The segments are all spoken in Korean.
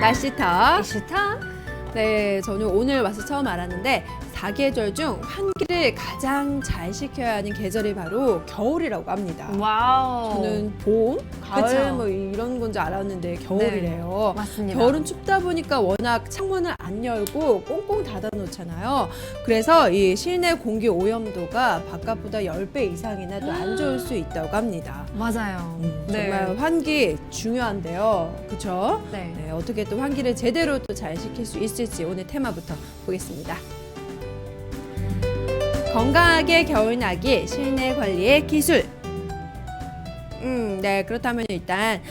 날씨터. 이슈타. 네, 저는 오늘 와서 처음 알았는데 사계절 중 환기를 가장 잘 시켜야 하는 계절이 바로 겨울이라고 합니다. 와우. 저는 봄, 가을 그쵸. 뭐 이런 건 줄 알았는데 겨울이래요. 맞습니다. 겨울은 춥다 보니까 워낙 창문을 안 열고 꽁꽁 닫아 놓잖아요. 그래서 이 실내 공기 오염도가 바깥보다 10배 이상이나 또 안 좋을 수 있다고 합니다. 맞아요. 정말 환기 중요한데요. 그렇죠? 네. 네, 어떻게 또 환기를 제대로 또 잘 시킬 수 있을지 오늘 테마부터 보겠습니다. 건강하게 겨울나기 실내 관리의 기술. 네, 그렇다면 일단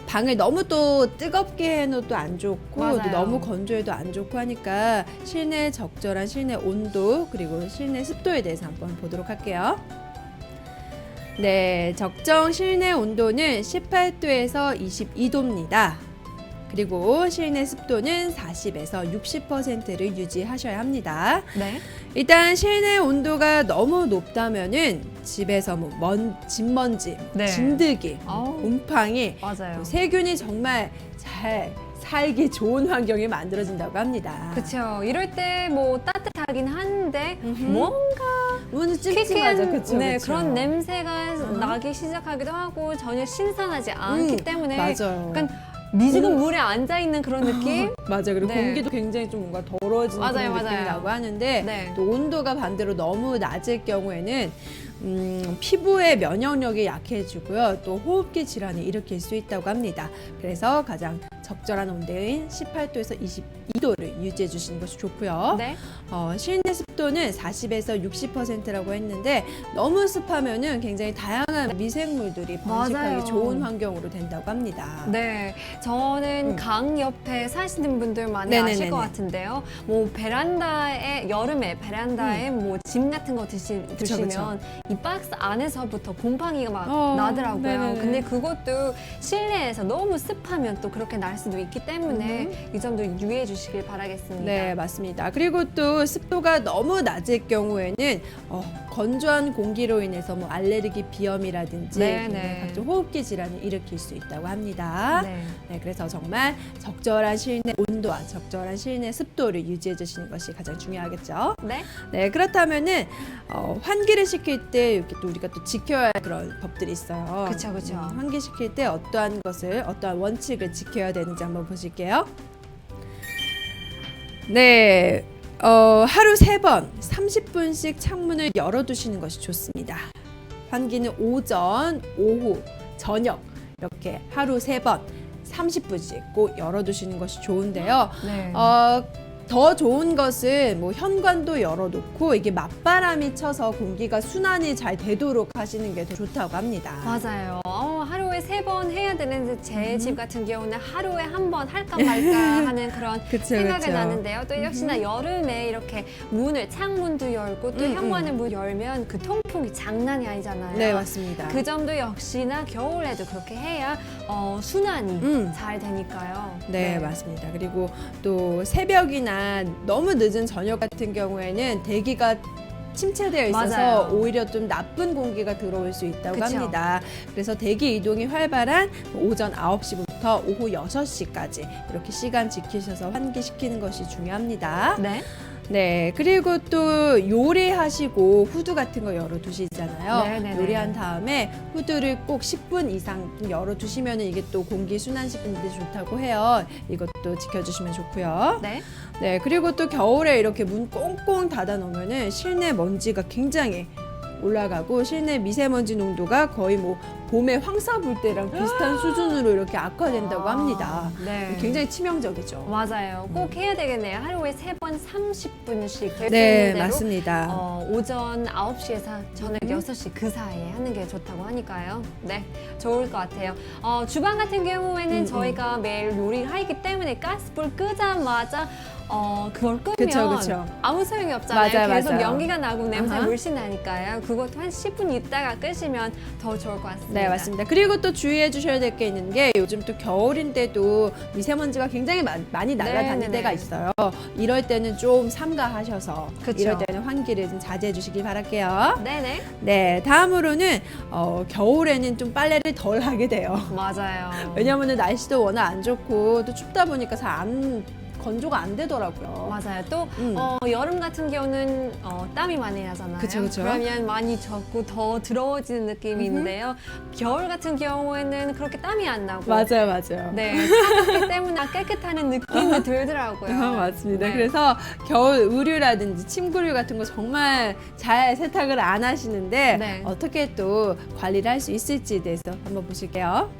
방을 너무 또 뜨겁게 해놓어도 안 좋고 또 맞아요. 너무 건조해도 안 좋고 하니까 실내 적절한 실내 온도 그리고 실내 습도에 대해서 한번 보도록 할게요. 네, 적정 실내 온도는 18도에서 22도입니다. 그리고 실내 습도는 40에서 60%를 유지하셔야 합니다. 네. 일단 실내 온도가 너무 높다면은 집에서 뭐 진먼지, 네. 진드기, 어우. 곰팡이, 맞아요. 세균이 정말 잘 살기 좋은 환경이 만들어진다고 합니다. 그렇죠. 이럴 때 뭐 따뜻하긴 한데 음흠. 뭔가 오늘 찜찜하죠, 그렇죠? 네, 그런 냄새가 나기 시작하기도 하고 전혀 신선하지 않기 때문에 맞아요. 약간 미지근 물에 앉아 있는 그런 느낌. 맞아요. 그리고 네. 공기도 굉장히 좀 뭔가 더러워지는 맞아요, 그런 느낌이 맞아요. 나고 하는데 네. 또 온도가 반대로 너무 낮을 경우에는 피부의 면역력이 약해지고요. 또 호흡기 질환을 일으킬 수 있다고 합니다. 그래서 가장 적절한 온도인 18도에서 22도를 유지해 주시는 것이 좋고요. 네. 실내 습도는 40에서 60%라고 했는데 너무 습하면은 굉장히 다양한 미생물들이 번식하기 맞아요. 좋은 환경으로 된다고 합니다. 네, 저는 강 옆에 사시는 분들 많이 아실 네네네네. 것 같은데요. 뭐 베란다에 여름에 베란다에 뭐 짐 같은 거 두시면 그쵸. 이 박스 안에서부터 곰팡이가 막 나더라고요. 네네네. 근데 그것도 실내에서 너무 습하면 또 그렇게 날 수도 있기 때문에 이 점도 유의해 주시길 바라겠습니다. 네, 맞습니다. 그리고 또 습도가 너무 낮을 경우에는 건조한 공기로 인해서 뭐 알레르기 비염이라든지 네네. 각종 호흡기 질환을 일으킬 수 있다고 합니다. 네. 네, 그래서 정말 적절한 실내 온도와 적절한 실내 습도를 유지해 주시는 것이 가장 중요하겠죠. 네. 네, 그렇다면은 환기를 시킬 때 이렇게 또 우리가 또 지켜야 할 그런 법들이 있어요. 그쵸, 그쵸. 환기시킬 때 어떠한 원칙을 지켜야 되는지 한번 보실게요. 네, 하루 3번 30분씩 창문을 열어두시는 것이 좋습니다. 환기는 오전, 오후, 저녁 이렇게 하루 3번 30분씩 꼭 열어두시는 것이 좋은데요. 네. 더 좋은 것은 뭐 현관도 열어놓고 이게 맞바람이 쳐서 공기가 순환이 잘 되도록 하시는 게 더 좋다고 합니다. 맞아요. 하루에 3번 해야 되는데 제 집 같은 경우는 하루에 한 번 할까 말까 하는 그런 그쵸, 생각이 그쵸. 나는데요. 또 역시나 여름에 이렇게 창문도 열고 또 현관을 문 열면 그 통풍이 장난이 아니잖아요. 네, 맞습니다. 그 점도 역시나 겨울에도 그렇게 해야 순환이 잘 되니까요. 네, 맞습니다. 그리고 또 새벽이나 너무 늦은 저녁 같은 경우에는 대기가 침체되어 있어서 맞아요. 오히려 좀 나쁜 공기가 들어올 수 있다고 그쵸. 합니다. 그래서 대기 이동이 활발한 오전 9시부터 오후 6시까지 이렇게 시간 지키셔서 환기시키는 것이 중요합니다. 네. 네, 그리고 또 요리하시고 후드 같은 거 열어두시잖아요. 네네네. 요리한 다음에 후드를 꼭 10분 이상 열어두시면 이게 또 공기 순환시키는 데 좋다고 해요. 이것도 지켜주시면 좋고요. 네. 네, 그리고 또 겨울에 이렇게 문 꽁꽁 닫아 놓으면은 실내 먼지가 굉장히 올라가고 실내 미세먼지 농도가 거의 뭐 봄에 황사 불 때랑 비슷한 수준으로 이렇게 악화된다고 합니다. 네. 굉장히 치명적이죠. 맞아요. 꼭 해야 되겠네요. 하루에 3번 30분씩 될 수 네, 있는 대로 맞습니다. 오전 9시에서 저녁 6시 그 사이에 하는 게 좋다고 하니까요. 네, 좋을 것 같아요. 주방 같은 경우에는 저희가 매일 요리를 하기 때문에 가스불 끄자마자 그걸 끄면 그쵸. 아무 소용이 없잖아요. 맞아요, 계속 맞아요. 연기가 나고 냄새 아하. 물씬 나니까요. 그것도 한 10분 있다가 끄시면 더 좋을 것 같습니다. 네, 맞습니다. 그리고 또 주의해 주셔야 될 게 있는 게 요즘 또 겨울인데도 미세먼지가 굉장히 많이 날아다니는 네네네. 데가 있어요. 이럴 때는 좀 삼가하셔서 그쵸. 이럴 때는 환기를 좀 자제해 주시길 바랄게요. 네네. 네, 다음으로는 겨울에는 좀 빨래를 덜 하게 돼요. 맞아요. 왜냐하면 날씨도 워낙 안 좋고 또 춥다 보니까 잘 건조가 안 되더라고요. 맞아요. 또 음. 여름 같은 경우는 땀이 많이 나잖아요. 그쵸. 그러면 많이 젖고 더 더러워지는 느낌이 있는데요. 겨울 같은 경우에는 그렇게 땀이 안 나고 맞아요. 네, 차갑기 때문에 깨끗하는 느낌이 들더라고요. 맞습니다. 네. 그래서 겨울 의류라든지 침구류 같은 거 정말 잘 세탁을 안 하시는데 네. 어떻게 또 관리를 할 수 있을지에 대해서 한번 보실게요.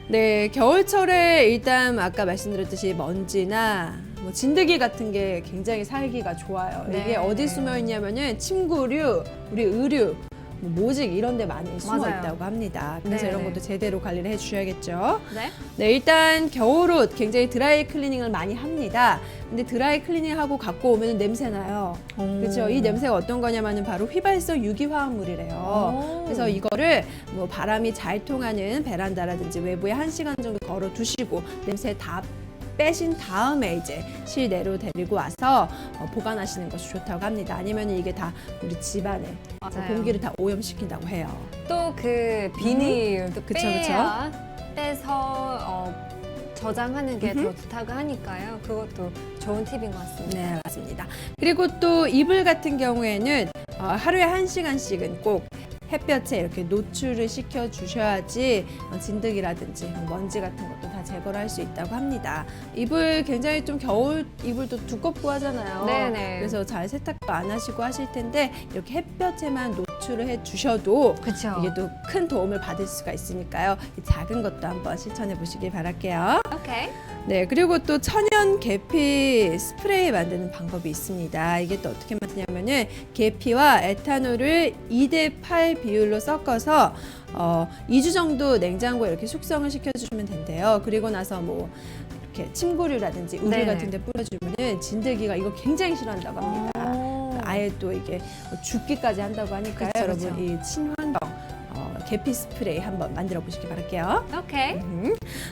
네, 겨울철에 일단 아까 말씀드렸듯이 먼지나 뭐 진드기 같은 게 굉장히 살기가 좋아요. 네. 이게 어디 숨어 있냐면은 침구류, 우리 의류, 뭐 모직 이런 데 많이 숨어 맞아요. 있다고 합니다. 그래서 네, 이런 네. 것도 제대로 관리를 해 주셔야겠죠. 네. 네, 일단 겨울옷 굉장히 드라이 클리닝을 많이 합니다. 근데 드라이 클리닝 하고 갖고 오면 냄새 나요. 그렇죠? 이 냄새가 어떤 거냐면은 바로 휘발성 유기화합물이래요. 오. 그래서 이거를 뭐 바람이 잘 통하는 베란다라든지 외부에 1시간 정도 걸어 두시고 냄새 다 빼신 다음에 이제 실내로 데리고 와서 보관하시는 것이 좋다고 합니다. 아니면 이게 다 우리 집안에 맞아요. 공기를 다 오염시킨다고 해요. 또 그 비닐도 그쵸. 빼서 저장하는 게 더 좋다고 하니까요. 그것도 좋은 팁인 것 같습니다. 네, 맞습니다. 그리고 또 이불 같은 경우에는 하루에 1시간씩은 꼭 햇볕에 이렇게 노출을 시켜 주셔야지 진드기라든지 먼지 같은 것도 다 제거를 할 수 있다고 합니다. 이불 굉장히 좀 겨울 이불도 두껍고 하잖아요. 네네. 그래서 잘 세탁도 안 하시고 하실 텐데 이렇게 햇볕에만 노출을 해 주셔도 그렇죠. 이게 또 큰 도움을 받을 수가 있으니까요. 이 작은 것도 한번 실천해 보시길 바랄게요. 오케이. 네, 그리고 또 천연 계피 스프레이 만드는 방법이 있습니다. 이게 또 어떻게 만드냐면은 계피와 에탄올을 2대8 비율로 섞어서 2주 정도 냉장고에 이렇게 숙성을 시켜주시면 된대요. 그리고 나서 뭐 이렇게 침구류라든지 의류 네네. 같은 데 뿌려주면은 진드기가 이거 굉장히 싫어한다고 합니다. 아예 또 이게 죽기까지 한다고 하니까요. 그쵸, 여러분 그쵸. 이 친환경 계피 스프레이 한번 만들어 보시기 바랄게요. 오케이.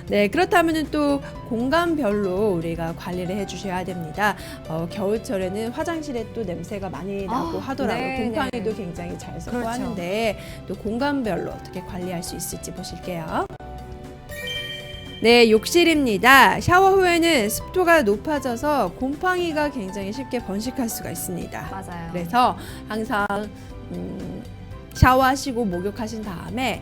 네, 그렇다면 또 공간별로 우리가 관리를 해주셔야 됩니다. 겨울철에는 화장실에 또 냄새가 많이 나고 하더라고요. 네, 곰팡이도 네. 굉장히 잘 섞고 그렇죠. 하는데 또 공간별로 어떻게 관리할 수 있을지 보실게요. 네, 욕실입니다. 샤워 후에는 습도가 높아져서 곰팡이가 굉장히 쉽게 번식할 수가 있습니다. 맞아요. 그래서 항상 샤워하시고 목욕하신 다음에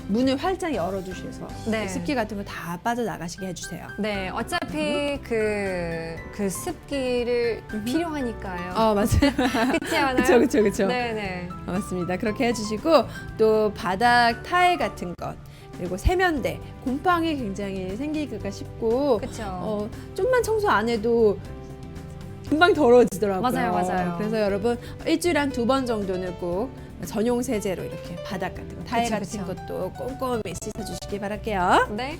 문을 활짝 열어주셔서 네. 습기 같은 거 다 빠져나가시게 해주세요. 네, 어차피 그 습기를 필요하니까요. 맞아요. 그렇지 않아요? 그쵸. 네네. 맞습니다. 그렇게 해주시고 또 바닥 타일 같은 것 그리고 세면대 곰팡이 굉장히 생기기가 쉽고 그렇죠. 좀만 청소 안 해도 금방 더러워지더라고요. 맞아요. 그래서 여러분 일주일에 한 2번 정도는 꼭 전용 세제로 이렇게 바닥 같은 거, 타일 그쵸. 같은 것도 꼼꼼히 씻어주시기 바랄게요. 네.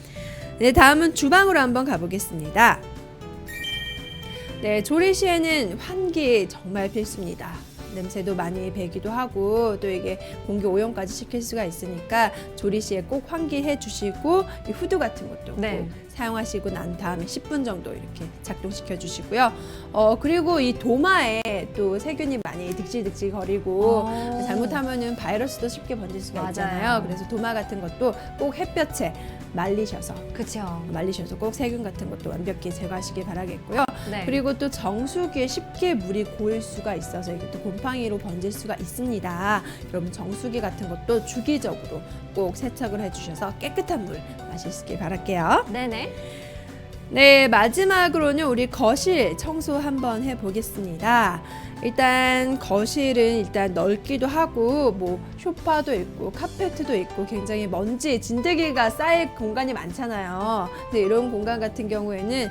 네, 다음은 주방으로 한번 가보겠습니다. 네, 조리 시에는 환기 정말 필수입니다. 냄새도 많이 배기도 하고 또 이게 공기 오염까지 시킬 수가 있으니까 조리 시에 꼭 환기해 주시고 이 후드 같은 것도 네. 꼭 사용하시고 난 다음에 10분 정도 이렇게 작동시켜 주시고요. 그리고 이 도마에 또 세균이 많이 득실득실 거리고 잘못하면은 바이러스도 쉽게 번질 수가 맞아요. 있잖아요. 그래서 도마 같은 것도 꼭 햇볕에 말리셔서 꼭 세균 같은 것도 완벽히 제거하시길 바라겠고요. 네. 그리고 또 정수기에 쉽게 물이 고일 수가 있어서 이게 또 곰팡이로 번질 수가 있습니다. 여러분 정수기 같은 것도 주기적으로 꼭 세척을 해주셔서 깨끗한 물 마시길 바랄게요. 네네. 네, 마지막으로는 우리 거실 청소 한번 해보겠습니다. 일단 거실은 일단 넓기도 하고 뭐 소파도 있고 카페트도 있고 굉장히 먼지, 진드기가 쌓일 공간이 많잖아요. 근데 이런 공간 같은 경우에는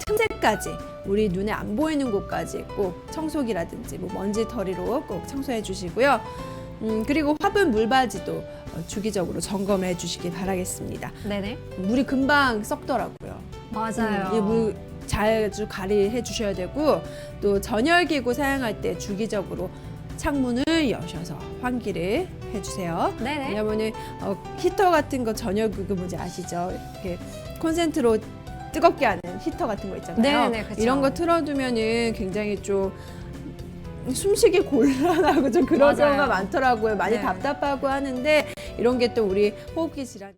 틈새까지 우리 눈에 안 보이는 곳까지 꼭 청소기라든지 뭐 먼지 털이로 꼭 청소해 주시고요. 그리고 화분 물바지도 주기적으로 점검해 주시길 바라겠습니다. 네네. 물이 금방 썩더라고요. 맞아요. 이 물 자주 가리해 주셔야 되고 또 전열기구 사용할 때 주기적으로 창문을 여셔서 환기를 해주세요. 네네. 왜냐면은 히터 같은 거 전열기구 뭔지 아시죠? 이렇게 콘센트로 뜨겁게 하는 히터 같은 거 있잖아요. 네네, 그쵸. 이런 거 틀어두면은 굉장히 좀 숨쉬기 곤란하고 좀 그런 맞아요. 경우가 많더라고요. 많이 네. 답답하고 하는데 이런 게 또 우리 호흡기 질환